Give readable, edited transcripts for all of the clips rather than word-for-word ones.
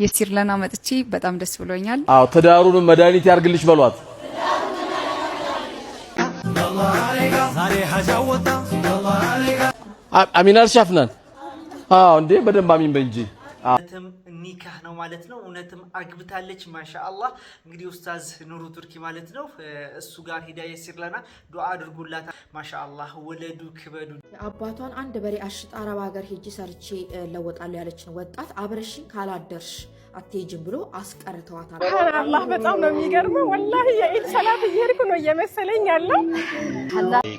የሲር ለና መጥቼ በጣም ደስ ብሎኛል። አዎ ትዳሩን መድኃኒት ያርግልሽ በሏት። አሚናል ሻፍናን አዎ እንዴ በደንብ አሚን በእንጂ እውነትም ኒካህ ነው ማለት ነው። እውነትም አግብታለች ማሻአላህ። እንግዲህ ኡስታዝ ኑሩ ቱርኪ ማለት ነው እሱ ጋር ሂዳ የሲር ለና ዱዓ አድርጉላት ማሻአላህ። ወለዱ ክበዱ። አባቷን አንድ በሬ አሽጣ አረብ ሀገር ሄጂ ሰርቼ ለወጣለሁ ያለችን ወጣት አብረሽኝ ካላደርሽ አትሄጂም ብሎ አስቀርተዋታል። አላህ በጣም ነው የሚገርመው። ወላሂ የኢድ ሰላት እየሄድኩ ነው እየመሰለኝ ያለው።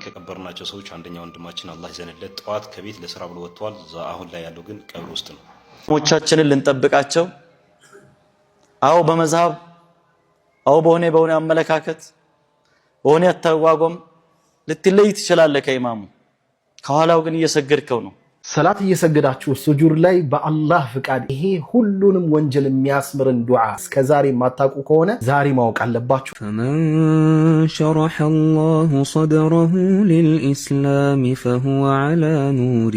ከቀበርናቸው ሰዎች አንደኛው ወንድማችን አላህ ይዘንለት ጠዋት ከቤት ለስራ ብሎ ወጥቷል። አሁን ላይ ያለው ግን ቀብር ውስጥ ነው። ሞቻችንን ልንጠብቃቸው አው በመዝሃብ አው በሆነ አመለካከት በሆነ አተዋጎም ልትለይ ትችላለህ ከኢማሙ ከኋላው ግን እየሰገድከው ነው። ሰላት እየሰገዳችሁ ሱጁድ ላይ በአላህ ፍቃድ ይሄ ሁሉንም ወንጀል የሚያስምርን ዱዓ እስከዛሬ ማታውቁ ከሆነ ዛሬ ማወቅ አለባችሁ። فمن شرح الله صدره للإسلام فهو على نور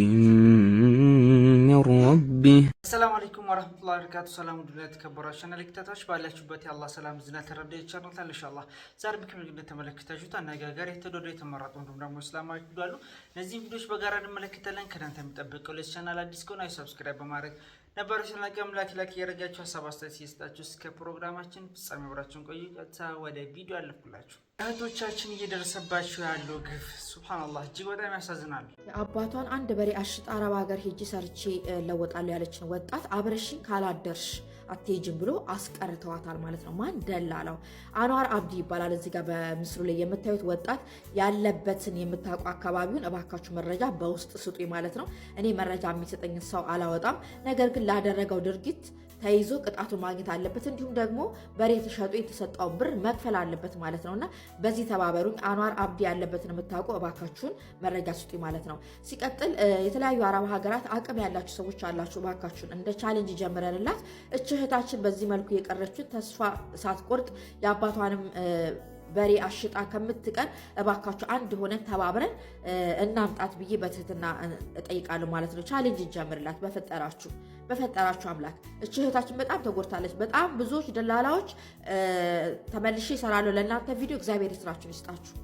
من ربه. السلام عليكم ورحمة الله وبركاته. سلام ودنيا تكبروا شنا لكتاتش ባላችሁበት ያላህ ሰላም ዝና ተረዳ ይቻላል ኢንሻአላህ። ዛሬ በከም እንደተመለከታችሁት አነጋጋሪ የተደረገ የተመረጡ እንደም ደግሞ እስላማዊ ቪዲዮ እነዚህ ቪዲዮዎች በጋራ እንመለከታለን። ከናንተ የሚጠበቀው ለቻናል አዲስ ከሆነ ሰብስክራይብ በማድረግ ነበር ስለቀም ላይክ ያረጋችሁ ሐሳብ አስተያየት ይስጣችሁ። እስከ ፕሮግራማችን ፍጻሜ አብራችሁን ቆዩ። ቀጥታ ወደ ቪዲዮ አለፍኩላችሁ። እህቶቻችን እየደረሰባችሁ ያለው ግፍ ሱብሃንአላህ እጅግ በጣም ያሳዝናል። አባቷን አንድ በሬ አሽጣ አረብ ሀገር ሄጂ ሰርቼ ለወጣለሁ ያለችን ወጣት አብረሽኝ ካላደርሽ አትሄጂም ብሎ አስቀርተዋታል ማለት ነው። ማን ደላላው? አንዋር አብዲ ይባላል። እዚህ ጋር በምስሉ ላይ የምታዩት ወጣት ያለበትን የምታውቁ አካባቢውን እባካችሁ መረጃ በውስጥ ስጡኝ ማለት ነው። እኔ መረጃ የሚሰጠኝ ሰው አላወጣም። ነገር ግን ላደረገው ድርጊት ተይዞ ቅጣቱን ማግኘት አለበት። እንዲሁም ደግሞ በሬ ተሸጦ የተሰጠው ብር መክፈል አለበት ማለት ነውና በዚህ ተባበሩኝ። አንዋር አብዲ ያለበትን የምታውቁ እባካችሁን መረጃ ስጡኝ ማለት ነው። ሲቀጥል የተለያዩ አረብ ሀገራት አቅም ያላችሁ ሰዎች አላችሁ፣ እባካችሁን እንደ ቻሌንጅ ጀምረንላት እህታችን በዚህ መልኩ የቀረችው ተስፋ ሳትቆርጥ የአባቷንም በሬ አሽጣ ከምትቀር እባካችሁ አንድ ሆነን ተባብረን እናምጣት ብዬ በትህትና እጠይቃለሁ ማለት ነው። ቻሌንጅ ጀምርላት በፈጠራችሁ አምላክ። እህታችን በጣም ተጎድታለች። በጣም ብዙዎች ደላላዎች ተመልሼ እሰራለሁ ለእናንተ ቪዲዮ። እግዚአብሔር ይስራችሁን ይስጣችሁ።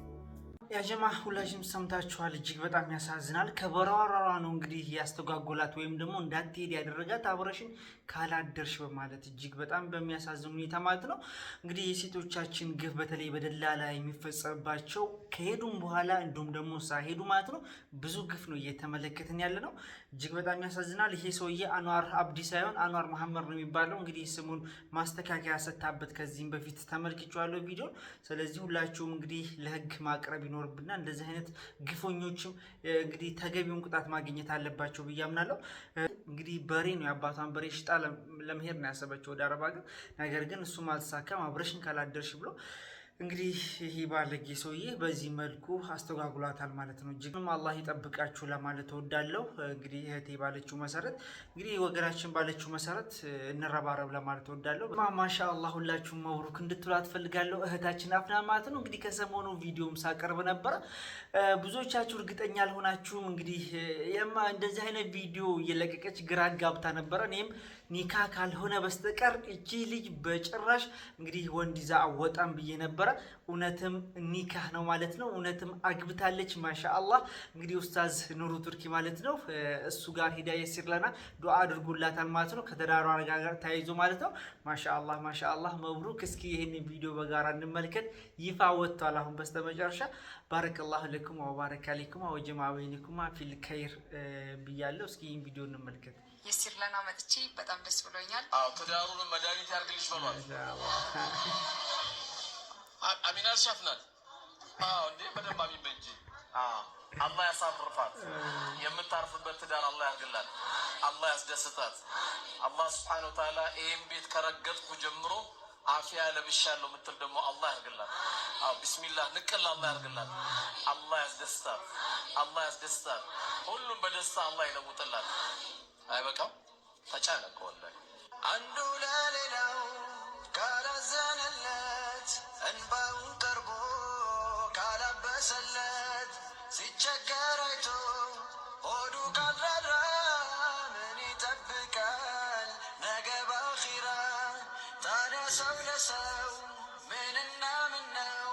ያጀማ ሁላችሁም ሰምታችኋል። እጅግ በጣም ያሳዝናል። ከበራራራ ነው እንግዲህ ያስተጓጎላት ወይም ደግሞ እንዳትሄድ ያደረጋት አብረሽን ካላደርሽ በማለት እጅግ በጣም በሚያሳዝን ሁኔታ ማለት ነው። እንግዲህ የሴቶቻችን ግፍ በተለይ በደላላ የሚፈጸምባቸው ከሄዱም በኋላ እንዲሁም ደግሞ ሳይሄዱ ማለት ነው ብዙ ግፍ ነው እየተመለከትን ያለ ነው። እጅግ በጣም ያሳዝናል። ይሄ ሰውዬ አንዋር አብዲ ሳይሆን አንዋር መሐመድ ነው የሚባለው። እንግዲህ ስሙን ማስተካከያ ሰታበት ከዚህም በፊት ተመልክቻለሁ ቪዲዮ። ስለዚህ ሁላችሁም እንግዲህ ለህግ ማቅረብ ይኖርብና እንደዚህ አይነት ግፎኞችም እንግዲህ ተገቢውን ቅጣት ማግኘት አለባቸው ብዬ አምናለሁ። እንግዲህ በሬ ነው የአባቷን በሬ ሽጣ ለመሄድ ነው ያሰበችው ወደ አረብ ሀገር። ነገር ግን እሱም አልተሳካም። አብረሽን ካላደርሽ ብሎ እንግዲህ ይሄ ባለጌ ሰውዬ በዚህ መልኩ አስተጓጉሏታል ማለት ነው። እጅግም አላህ ይጠብቃችሁ ለማለት እወዳለሁ። እንግዲህ እህቴ ባለችው መሰረት እንግዲህ ወገናችን ባለችው መሰረት እንረባረብ ለማለት እወዳለሁ። ማሻአላህ ሁላችሁም መብሩክ እንድትሏት ፈልጋለሁ እህታችን አፍና ማለት ነው። እንግዲህ ከሰሞኑ ቪዲዮም ሳቀርብ ነበር። ብዙዎቻችሁ እርግጠኛ አልሆናችሁም። እንግዲህ እንደዚህ አይነት ቪዲዮ እየለቀቀች ግራ ጋብታ ነበር። እኔም ኒካ ካልሆነ በስተቀር እቺ ልጅ በጭራሽ እንግዲህ ወንድ ይዛ አወጣም ብዬ ነበር። እውነትም ኒካህ ነው ማለት ነው። እውነትም አግብታለች ማሻአላህ። እንግዲህ ኡስታዝ ኑሩ ቱርኪ ማለት ነው እሱ ጋር ሂዳ የሲር ለና ዱዓ አድርጉላታል ማለት ነው። ከተዳሯ ጋር ተያይዞ ማለት ነው። ማሻአላህ መብሩክ። እስኪ ይሄን ቪዲዮ በጋራ እንመልከት። ይፋ ወጥቷል አሁን በስተመጨረሻ። ባረከላሁ ለኩም ወባረከ አለይኩም ወጀማ በይነኩም ፊል ኸይር ብያለሁ። እስኪ ይሄን ቪዲዮ እንመልከት። የሲር ለና መጥቼ በጣም ደስ ብሎኛል። አዎ ትዳሩን መድኃኒት ያርግልሽ በሏት። አሚናል ሻፍናን አዎ እንዴ በደንብ አሚን በእንጂ አላህ ያሳርፋት። የምታርፍበት ትዳር አላህ ያርግላት። አላህ ያስደስታት። አላህ Subhanahu Wa Ta'ala ይሄን ቤት ከረገጥኩ ጀምሮ አፊያ ለብሻለሁ ምትል ደግሞ አላህ ያርግላት። አዎ ቢስሚላህ ንቀል አላህ ያርግላት። አላህ ያስደስታት። ሁሉም በደስታ አላህ ይለውጥላት። አይበቃም ተጫነቀ ወላሂ አንዱ ለሌላው ካላዘነለት እንባውን ቀርቦ ካላበሰለት ሲቸገር አይቶ ሆዱ ካልራራ ምን ይጠብቃል ነገ በአኺራ ሰው ለሰው ምንና ምን ነው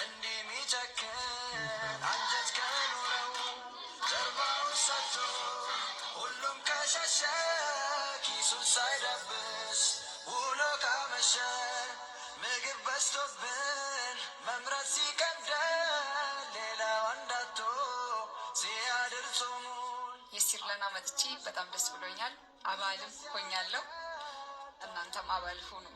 እንዲህ ሚጨክን አንጀት ከኖረው ጀርባውን ሰጥቶ ሁሉም ከሸሸ ኪሱን ሳይደብስ ውሎ ካመሸ ምግብ በዝቶብን መምረጥ ሲከብደን ሌላው አንዳቶ ሲያድር ጾሙን የሲርለና መጥቼ በጣም ደስ ብሎኛል። አባልም ሆኛለሁ። እናንተም አባል ሁኑ።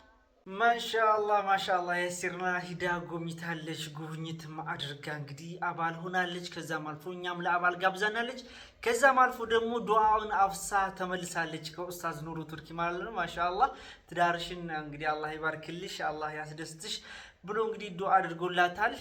ማሻአላህ ማሻአላህ። የሲርና ሂዳ ጎብኝታለች፣ ጉብኝትም አድርጋ እንግዲህ አባል ሆናለች። ከዛም አልፎ እኛም ለአባል ጋብዛናለች። ከዛም አልፎ ደግሞ ዱዓውን አፍሳ ተመልሳለች ከኡስታዝ ኑሩ ቱርኪ ማለት ነው። ማሻአላህ ትዳርሽን እንግዲህ አላህ ይባርክልሽ፣ አላህ ያስደስትሽ ብሎ እንግዲህ ዱዓ አድርጎላታል።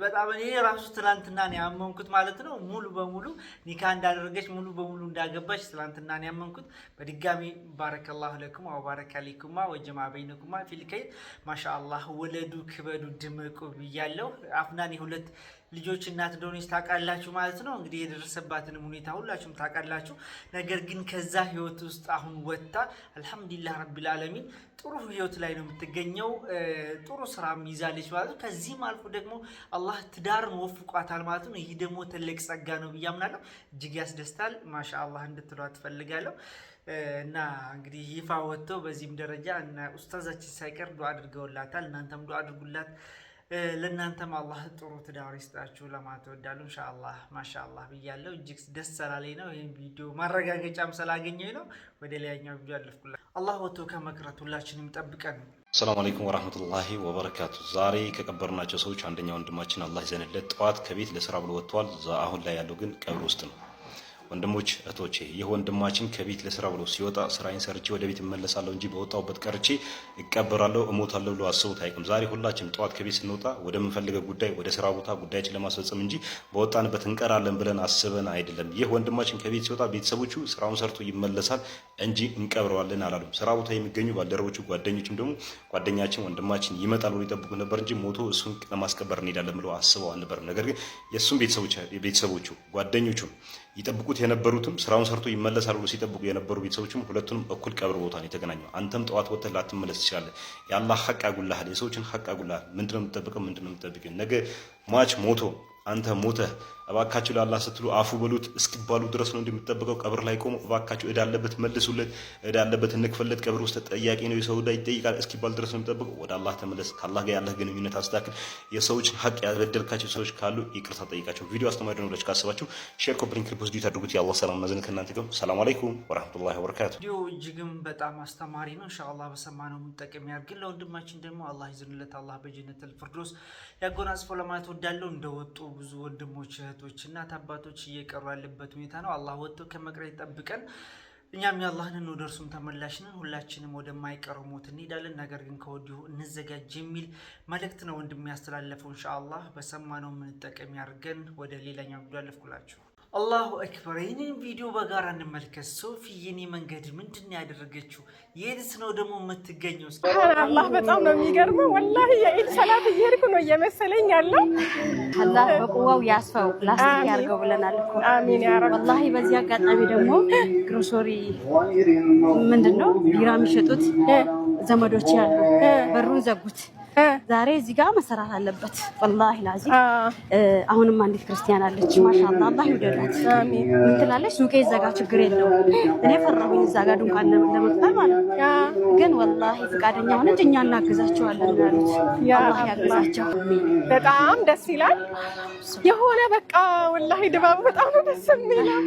በጣም እኔ ራሱ ትላንትና ነው ያመንኩት ማለት ነው። ሙሉ በሙሉ ኒካ እንዳደረገች ሙሉ በሙሉ እንዳገባች ትላንትና ነው ያመንኩት። በድጋሚ ባረከላሁ ለኩም ወባረከ አለይኩማ ወጀማ በይነኩማ ፊል ኸይር ማሻአላህ። ወለዱ ክበዱ ድምቁ ብያለሁ። አፍናን የሁለት ልጆች እናት እንደሆነች ታውቃላችሁ ማለት ነው። እንግዲህ የደረሰባትንም ሁኔታ ሁላችሁም ታውቃላችሁ። ነገር ግን ከዛ ህይወት ውስጥ አሁን ወጥታ አልሐምዱሊላህ ረቢል ዓለሚን ጥሩ ህይወት ላይ ነው የምትገኘው። ጥሩ ስራም ይዛለች ማለት ነው። ከዚህም አልፎ ደግሞ አላህ ትዳርን ወፍቋታል ማለት ነው። ይህ ደግሞ ትልቅ ጸጋ ነው ብዬ አምናለሁ። እጅግ ያስደስታል። ማሻአላህ እንድትሏት ትፈልጋለሁ። እና እንግዲህ ይፋ ወጥቶ በዚህም ደረጃ እና ኡስታዛችን ሳይቀር ዱዓ አድርገውላታል። እናንተም ዱዓ አድርጉላት። ለእናንተም አላህ ጥሩ ትዳር ይስጣችሁ ለማለት እወዳለሁ። ኢንሻአላህ ማሻአላህ ብያለሁ። እጅግ ደስ ስላለኝ ነው። ይሄን ቪዲዮ ማረጋገጫም ስላገኘኝ ነው ወደ ሌላኛው ቪዲዮ አለፍኩላ። አላህ ወጥቶ ከመቅረት ሁላችንም ይጠብቀን። ሰላም አለይኩም ወራህመቱላሂ ወበረካቱ። ዛሬ ከቀበርናቸው ሰዎች አንደኛው ወንድማችን አላህ ይዘንለት ጠዋት ከቤት ለስራ ብሎ ወጥቷል። አሁን ላይ ያለው ግን ቀብር ውስጥ ነው። ወንድሞች እህቶቼ፣ ይህ ወንድማችን ከቤት ለስራ ብሎ ሲወጣ ስራዬን ሰርቼ ወደ ቤት እመለሳለሁ እንጂ በወጣሁበት ቀርቼ እቀበራለሁ እሞታለሁ ብሎ አስቡት አይቅም። ዛሬ ሁላችንም ጠዋት ከቤት ስንወጣ ወደ ምንፈልገው ጉዳይ ወደ ስራ ቦታ ጉዳያችን ለማስፈጸም እንጂ በወጣንበት እንቀራለን ብለን አስበን አይደለም። ይህ ወንድማችን ከቤት ሲወጣ ቤተሰቦቹ ስራውን ሰርቶ ይመለሳል እንጂ እንቀብረዋለን አላሉም። ስራ ቦታ የሚገኙ ባልደረቦቹ ጓደኞችም ደግሞ ጓደኛችን ወንድማችን ይመጣል ብሎ ይጠብቁ ነበር እንጂ ሞቶ እሱን ለማስቀበር እንሄዳለን ብሎ አስበው አልነበረም። ነገር ግን የእሱም ቤተሰቦቹ ጓደኞቹ ይጠብቁት የነበሩትም ስራውን ሰርቶ ይመለሳል ብሎ ሲጠብቁ የነበሩ ቤተሰቦችም ሁለቱንም እኩል ቀብር ቦታ ነው የተገናኘው። አንተም ጠዋት ወጥተህ ላትመለስ ትችላለህ። የአላህ ሐቅ አጉላሃል፣ የሰዎችን ሐቅ አጉላሃል። ምንድነው የምትጠብቀው? ምንድነው የምትጠብቀው? ነገ ሟች ሞቶ አንተ ሞተህ እባካችሁ ለአላህ ስትሉ አፉ በሉት እስኪባሉ ድረስ ነው እንደምትጠብቀው። ቀብር ላይ ቆሞ እባካችሁ እዳ አለበት መልሱለት፣ እዳ አለበት እንክፈለት፣ ቀብር ውስጥ ተጠያቂ ነው፣ የሰው እዳ ይጠይቃል እስኪባል ድረስ ነው የምትጠብቀው። ወደ አላህ ተመለስ፣ ከአላህ ጋር ያለህ ግንኙነት አስተካክል። የሰዎችን ሐቅ ያበደልካቸው ሰዎች ካሉ ይቅርታ ጠይቃቸው። ቪዲዮ አስተማሪ ነው ብላችሁ ካሰባችሁ ሼር፣ ኮፒ ሊንክ፣ ሪፖስት አድርጉት። የአላህ ሰላም እና እዝነት ከእናንተ ጋር። ሰላም አለይኩም ወራህመቱላሂ ወበረካቱ። ቪዲዮ እጅግም በጣም አስተማሪ ነው። ኢንሻአላህ በሰማነው የምንጠቀም ያድርግን። ለወንድማችን ደግሞ አላህ ይዘንለት፣ አላህ በጀነተል ፊርደውስ ያጎናጽፈው ለማለት ወዳለው። እንደወጡ ብዙ ወንድሞች እህቶች እናት አባቶች እየቀሩ ያለበት ሁኔታ ነው። አላህ ወጥቶ ከመቅረት ይጠብቀን። እኛም የአላህን ወደ እርሱም ተመላሽ ነን። ሁላችንም ወደማይቀረው ሞት እንሄዳለን። ነገር ግን ከወዲሁ እንዘጋጅ የሚል መልእክት ነው ወንድም ያስተላለፈው። ኢንሻአላህ በሰማነው የምንጠቀም ያድርገን። ወደ ሌላኛው ቪዲዮ አለፍኩላችሁ። አላሁ አክበር። ይህንን ቪዲዮ በጋራ እንመልከት። ሶፊ የኔ መንገድ ምንድን ነው ያደረገችው? የት ነው ደግሞ የምትገኘው? አላህ በጣም ነው የሚገርመው። ወላሂ የኢድ ሰላት እየሄድኩ ነው እየመሰለኝ ያለው። አላህ በቁዋው ያስፋው ላስቲክ ያርገው ብለናል እኮ። አሚን ያ ረብ። ወላሂ በዚህ አጋጣሚ ደግሞ ግሮሰሪ ምንድነው ቢራ የሚሸጡት ዘመዶች ያሉ በሩን ዘጉት። ዛሬ እዚህ ጋር መሰራት አለበት። ወላሂ ላዚ አሁንም አንዲት ክርስቲያን አለች ማሻአላህ አላህ ይወደዳት። አሜን። ምን ትላለች? ሱቄ ዘጋ ችግር የለውም እኔ ፈራሁኝ እዛ ጋር ድንኳን ለመፍጠር ማለት ነው። ግን ወላሂ ፈቃደኛ ሆነች እኛ እናግዛቸዋለን ያሉት። አላህ ያግዛቸው። በጣም ደስ ይላል። የሆነ በቃ ወላሂ ድባቡ በጣም ነው ደስ የሚለው።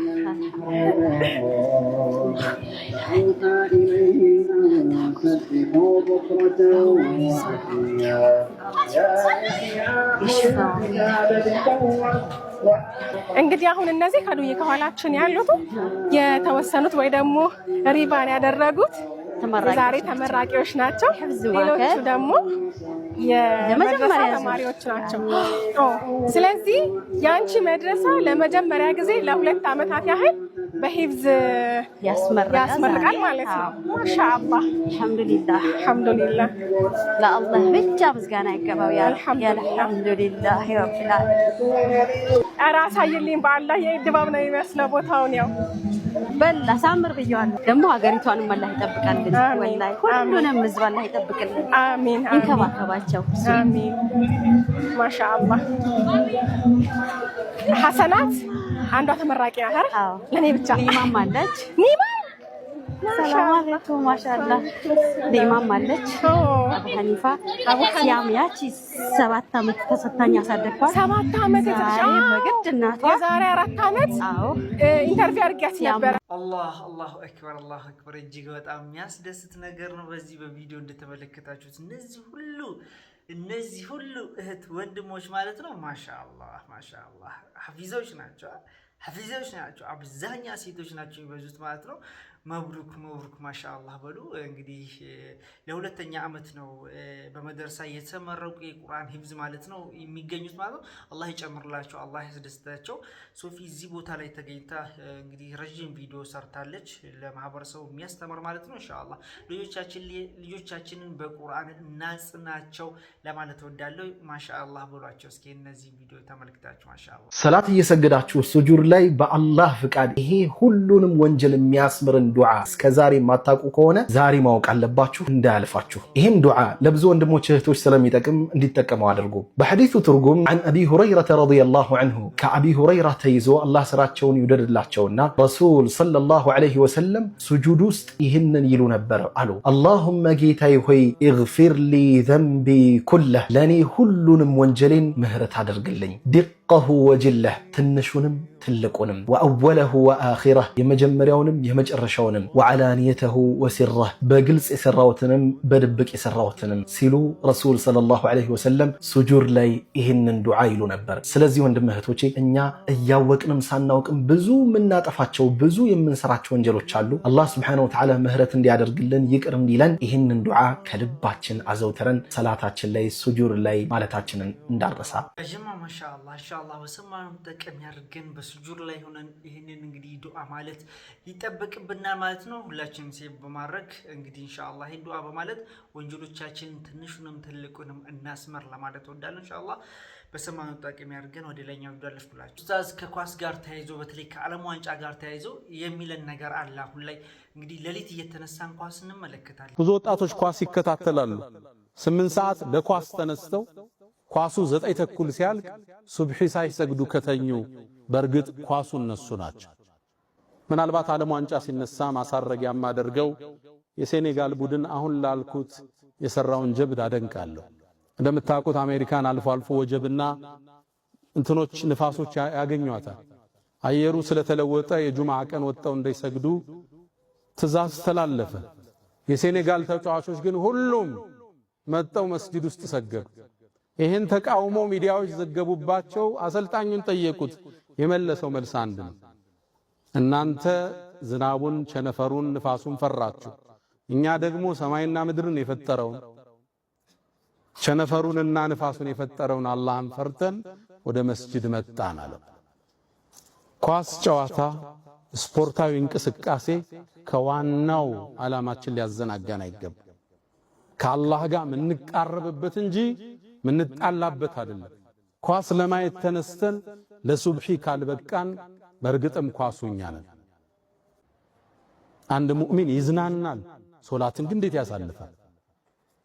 እንግዲህ አሁን እነዚህ ከኋላችን ያሉት የተወሰኑት ወይ ደግሞ ሪባን ያደረጉት ዛሬ ተመራቂዎች ናቸው። ሌሎቹ ደግሞ የመድረሳ ተማሪዎች ናቸው። ስለዚህ ያንቺ መድረሳ ለመጀመሪያ ጊዜ ለ2 ዓመታት ያህል በሂፍዝ ያስመርቃል ማለት ነው። ማሻአላህ አልহামዱሊላህ አልহামዱሊላህ። ለአላህ ብቻ ምስጋና ይገባው። ያ አልহামዱሊላህ ረብል ዓለሚን። ኧረ አሳይልኝ በአላህ የኢድ ድባብ ነው የሚመስለው ቦታውን ያው በል አሳምር ብየዋለሁ። ደግሞ ሀገሪቷንም አላህ ይጠብቃልን። ወላሂ ሁሉንም ህዝብ አላህ ይጠብቅልን። አሜን። ይንከባከባቸው። አሜን። ማሻአላህ ሐሰናት አንዷ ተመራቂ ናት አይደል? አዎ ለኔ ብቻ ኒማም አለች። ኒማም ሰላም አለይኩም ማሻአላህ። ኒማም አለች። አቡ ሐኒፋ ሲያም ያቺ 7 ዓመት ተሰታኝ ያሳደግኳት 7 ዓመት የተሻለ በግድ እናቷ የዛሬ 4 ዓመት አዎ ኢንተርቪው አድርጊያት ነበር። አላሁ አክበር እጅግ በጣም የሚያስደስት ነገር ነው። በዚህ በቪዲዮ እንደተመለከታችሁት እነዚህ ሁሉ እህት ወንድሞች ማለት ነው ማሻአላህ ሐፊዞች ናቸው። አብዛኛ ሴቶች ናቸው የሚበዙት ማለት ነው። መብሩክ ማሻአላህ በሉ። እንግዲህ ለሁለተኛ ዓመት ነው በመድረሳ የተመረቁ የቁርአን ሂፍዝ ማለት ነው የሚገኙት ማለት ነው። አላህ ይጨምርላቸው፣ አላህ ያስደስታቸው። ሶፊ እዚህ ቦታ ላይ ተገኝታ እንግዲህ ረጅም ቪዲዮ ሰርታለች ለማህበረሰቡ የሚያስተምር ማለት ነው። ኢንሻአላህ ልጆቻችንን በቁርአን እናጽናቸው ለማለት እወዳለሁ። ማሻአላህ በሏቸው እስኪ እነዚህ ቪዲዮ ተመልክታችሁ ማሻአላህ። ሰላት እየሰገዳችሁ ሱጁድ ላይ በአላህ ፍቃድ ይሄ ሁሉንም ወንጀል የሚያስምርን ዱዓ እስከዛሬ የማታውቁ ከሆነ ዛሬ ማወቅ አለባችሁ እንዳያልፋችሁ። ይህም ዱዓ ለብዙ ወንድሞች እህቶች ስለሚጠቅም እንዲጠቀመው አድርጉ። በሐዲሱ ትርጉም عن أبي هريرة رضي الله عنه ከአቢ ሁረይራ ተይዞ አላህ ስራቸውን ይውደድላቸውና ረሱል ሰለላሁ ዐለይሂ ወሰለም ሱጁድ ውስጥ ይህንን ይሉ ነበር አሉ። اللهم ጌታዬ ሆይ اغفر لي ذنبي كله ለኔ ሁሉንም ወንጀሌን ምህረት አድርግልኝ دقه وجله ትንሹንም ትልቁንም ወአወለሁ ወአኺረህ የመጀመሪያውንም የመጨረሻውንም ወዓላንየተሁ ወሲረህ በግልጽ የሰራውትንም በድብቅ የሰራውትንም ሲሉ ረሱል ሰለላሁ ዐለይሂ ወሰለም ሱጁድ ላይ ይህንን ዱዓ ይሉ ነበር። ስለዚህ ወንድም እህቶቼ እኛ እያወቅንም ሳናውቅም ብዙ የምናጠፋቸው ብዙ የምንሰራቸው ወንጀሎች አሉ። አላህ ሱብሓነሁ ወተዓላ ምህረት እንዲያደርግልን ይቅር እንዲለን ይህንን ዱዓ ከልባችን አዘውትረን ሰላታችን ላይ ሱጁድ ላይ ማለታችንን እንዳረሳ። ማሻአላህ በሰማነው ጠቀም ያድርገን። በሱጁድ ላይ ሆነን ይህንን እንግዲህ ዱዓ ማለት ይጠበቅብናል ማለት ነው። ሁላችንም ሴቭ በማድረግ እንግዲህ ኢንሻአላህ ይህን ዱዓ በማለት ወንጀሎቻችንን ትንሹንም ትልቁንም እናስመር ለማለት ወዳለን። ኢንሻአላህ በሰማነው ጠቀም ያድርገን። ወደ ላይኛው ቪዲዮ አለፍኩላችሁ። ኡስታዝ ከኳስ ጋር ተያይዞ በተለይ ከዓለም ዋንጫ ጋር ተያይዞ የሚለን ነገር አለ። አሁን ላይ እንግዲህ ሌሊት እየተነሳን ኳስ እንመለከታለን። ብዙ ወጣቶች ኳስ ይከታተላሉ። 8 ሰዓት ለኳስ ተነስተው ኳሱ 9 ተኩል ሲያልቅ ሱብሒ ሳይሰግዱ ከተኙ በእርግጥ ኳሱ እነሱ ናቸው። ምናልባት ዓለም ዋንጫ ሲነሳ ማሳረጊያ የማደርገው የሴኔጋል ቡድን አሁን ላልኩት የሰራውን ጀብድ አደንቃለሁ። እንደምታውቁት አሜሪካን አልፎ አልፎ ወጀብና እንትኖች ንፋሶች ያገኟታል። አየሩ ስለተለወጠ የጁምዓ ቀን ወጣው እንዳይሰግዱ ትእዛዝ ተላለፈ። የሴኔጋል ተጫዋቾች ግን ሁሉም መጣው መስጂድ ውስጥ ሰገዱ። ይህን ተቃውሞ ሚዲያዎች ዘገቡባቸው። አሰልጣኙን ጠየቁት። የመለሰው መልስ አንድ ነው። እናንተ ዝናቡን፣ ቸነፈሩን፣ ንፋሱን ፈራችሁ፣ እኛ ደግሞ ሰማይና ምድርን የፈጠረውን ቸነፈሩንና ንፋሱን የፈጠረውን አላህን ፈርተን ወደ መስጂድ መጣን አለ። ኳስ ጨዋታ፣ ስፖርታዊ እንቅስቃሴ ከዋናው ዓላማችን ሊያዘናጋን አይገባም። ከአላህ ጋር ምንቃረብበት እንጂ ምንጣላበት አይደለም። ኳስ ለማየት ተነስተን ለሱብሒ ካልበቃን በእርግጥም ኳሱኛ ነን። አንድ ሙእሚን ይዝናናል፣ ሶላትን ግን እንዴት ያሳልፋል?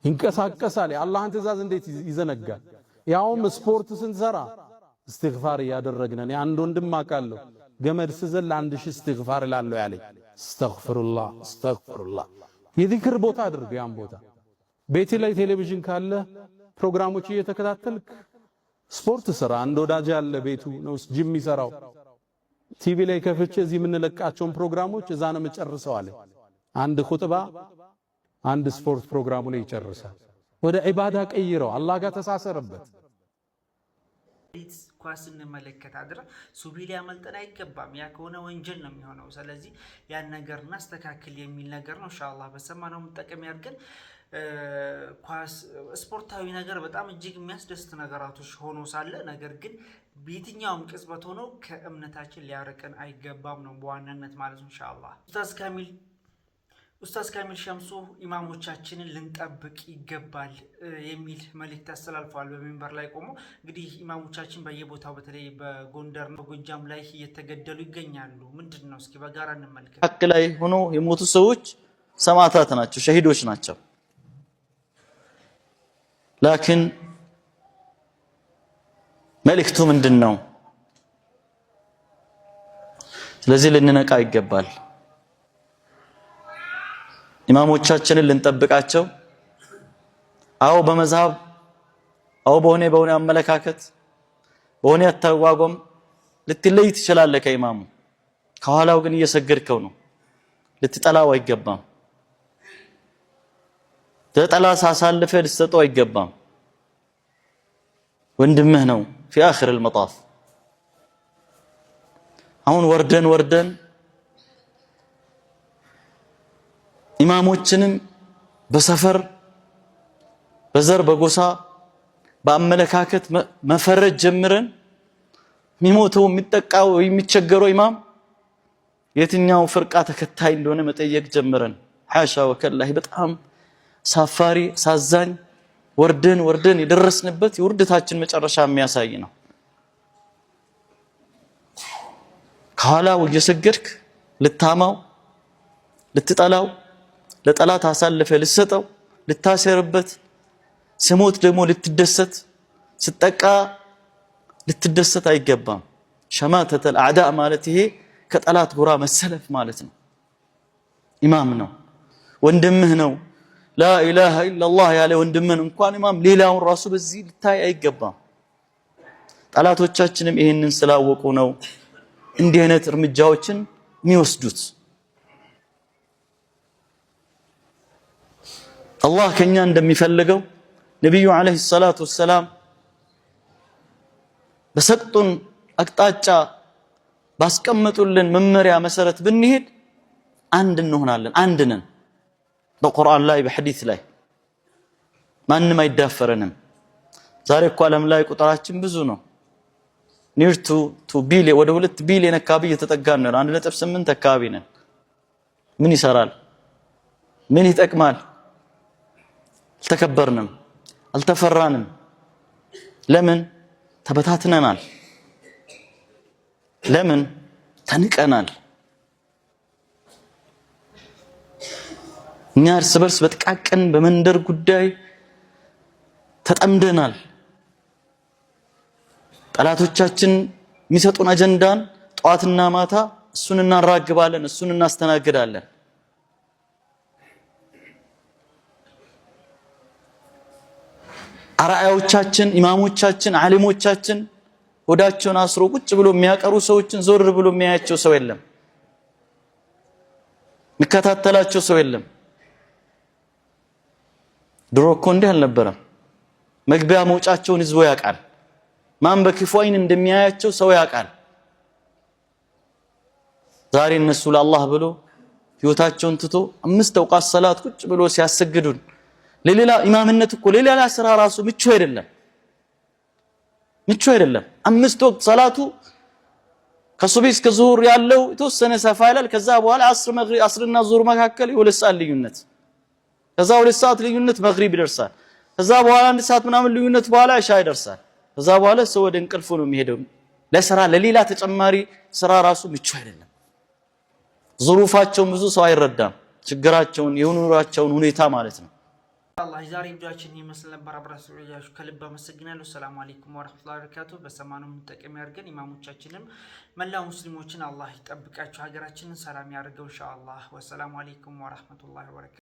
ይንቀሳቀሳል፣ የአላህን ትእዛዝ እንዴት ይዘነጋል? ያውም ስፖርት ስንሰራ እስትግፋር እያደረግነን። አንድ ወንድም አውቃለሁ ገመድ ስዘል 1000 እስትግፋር እላለሁ ያለኝ። እስተግፍሩላህ የዚክር ቦታ አድርገው። ያን ቦታ ቤት ላይ ቴሌቪዥን ካለ ፕሮግራሞች እየተከታተልክ ስፖርት ስራ። አንድ ወዳጅ ያለ ቤቱ ነው ጂም ይሰራው። ቲቪ ላይ ከፍቼ እዚህ የምንለቃቸውን ፕሮግራሞች እዛ ነው መጨረሰው አለ። አንድ ኹጥባ አንድ ስፖርት ፕሮግራሙ ላይ ይጨርሳል። ወደ ዒባዳ ቀይረው፣ አላህ ጋር ተሳሰርበት። ኳስ እንመለከት አድረ ሱቢ ሊያመልጠን አይገባም። ያ ከሆነ ወንጀል ነው የሚሆነው። ስለዚህ ያን ነገር እናስተካክል የሚል ነገር ነው። ኢንሻአላህ በሰማነው መጠቀም ያድርገን። ኳስ ስፖርታዊ ነገር በጣም እጅግ የሚያስደስት ነገራቶች ሆኖ ሳለ ነገር ግን በየትኛውም ቅጽበት ሆኖ ከእምነታችን ሊያርቀን አይገባም ነው በዋናነት ማለት ነው። ኢንሻአላህ ኡስታዝ ካሚል ሸምሱ ኢማሞቻችንን ልንጠብቅ ይገባል የሚል መልእክት አስተላልፈዋል። በሚንበር ላይ ቆሞ እንግዲህ ኢማሞቻችን በየቦታው በተለይ በጎንደር በጎጃም ላይ እየተገደሉ ይገኛሉ። ምንድነው? እስኪ በጋራ እንመልከት። ሐቅ ላይ ሆኖ የሞቱ ሰዎች ሰማዕታት ናቸው፣ ሸሂዶች ናቸው። ላኪን መልእክቱ ምንድነው? ስለዚህ ልንነቃ ይገባል። ኢማሞቻችንን ልንጠብቃቸው። አዎ በመዝሐብ አዎ በሆነ አመለካከት በሆነ አተዋጎም ልትለይ ትችላለህ ከኢማሙ። ከኋላው ግን እየሰገድከው ነው። ልትጠላው አይገባም። ተጠላ ሳሳልፈህ ልትሰጠው አይገባም። ወንድምህ ነው في آخر المطاف። አሁን ወርደን ኢማሞችንም በሰፈር በዘር በጎሳ በአመለካከት መፈረጅ ጀምረን የሚሞተው የሚጠቃው የሚቸገረው ኢማም የትኛው ፍርቃ ተከታይ እንደሆነ መጠየቅ ጀምረን ሐሻ ወከላህ በጣም ሳፋሪ ሳዛኝ ወርደን የደረስንበት የውርደታችን መጨረሻ የሚያሳይ ነው። ከኋላው እየሰገድክ ልታማው ልትጠላው ለጠላት አሳልፈ ልትሰጠው ልታሰርበት ስሞት ደግሞ ልትደሰት ስትጠቃ ልትደሰት አይገባም። ሸማተተል አዕዳ ማለት ይሄ ከጠላት ጎራ መሰለፍ ማለት ነው። ኢማም ነው፣ ወንድምህ ነው። ላኢላሃ ኢላላህ ያለ ወንድምን እንኳን ኢማም ሌላውን ራሱ በዚህ ልታይ አይገባም። ጠላቶቻችንም ይሄንን ስላወቁ ነው እንዲህ አይነት እርምጃዎችን የሚወስዱት። አላህ ከኛ እንደሚፈልገው ነብዩ አለይሂ ሰላቱ ወሰላም በሰጡን አቅጣጫ ባስቀመጡልን መመሪያ መሰረት ብንሄድ አንድ እንሆናለን፣ አንድ ነን። በቁርአን ላይ በሐዲስ ላይ ማንም አይዳፈረንም። ዛሬ እኮ ዓለም ላይ ቁጥራችን ብዙ ነው። ኒርቱ 2 ቢሊዮን ወደ 2 ቢሊዮን አካባቢ እየተጠጋን ነው። 1.8 አካባቢ ነን። ምን ይሰራል? ምን ይጠቅማል? አልተከበርንም፣ አልተፈራንም። ለምን? ተበታትነናል። ለምን? ተንቀናል። እኛ እርስ በርስ በጥቃቅን በመንደር ጉዳይ ተጠምደናል። ጠላቶቻችን የሚሰጡን አጀንዳን ጧትና ማታ እሱን እናራግባለን፣ እሱን እናስተናግዳለን። አራያዎቻችን ኢማሞቻችን ዓሊሞቻችን ወዳቸውን አስሮ ቁጭ ብሎ የሚያቀሩ ሰዎችን ዞር ብሎ የሚያያቸው ሰው የለም፣ የሚከታተላቸው ሰው የለም። ድሮ እኮ እንዲህ አልነበረም። መግቢያ መውጫቸውን ህዝቡ ያውቃል። ማን በክፉ አይን እንደሚያያቸው ሰው ያውቃል። ዛሬ እነሱ ለአላህ ብሎ ህይወታቸውን ትቶ 5 አውቃት ሰላት ቁጭ ብሎ ሲያሰግዱን ለሌላ ኢማምነት እኮ ለሌላ ስራ ራሱ ምቹ አይደለም። 5 ወቅት ሰላቱ ከሱብሂ እስከ ዙሁር ያለው የተወሰነ ሰፋ ይላል። ከዛ በኋላ አስርና ዙሁር መካከል የሁለት ሰዓት ልዩነት፣ ከዛ 2 ሰዓት ልዩነት መግሪብ ይደርሳል። ከዛ በኋላ 1 ሰዓት ምናምን ልዩነት በኋላ ኢሻ ይደርሳል። ከዛ በኋላ ሰው ወደ እንቅልፉ ነው የሚሄደው። ለስራ ለሌላ ተጨማሪ ስራ ራሱ ምቹ አይደለም። ዙሩፋቸውን ብዙ ሰው አይረዳም፣ ችግራቸውን የኑሯቸውን ሁኔታ ማለት ነው። አላህ ዛሬ ቪዲዮአችን ይመስል ነበር። አብራችሁ ያያችሁ ከልብ አመሰግናለሁ። ሰላም አለይኩም ወራህመቱላሂ ወበረካቱ። በሰማነው መጠቀም ያርገን። ኢማሞቻችንም መላው ሙስሊሞችን አላህ ይጠብቃቸው፣ ሀገራችንን ሰላም ያርገው ኢንሻአላህ። ወሰላሙ አለይኩም ወራህመቱላሂ ወበረካቱ።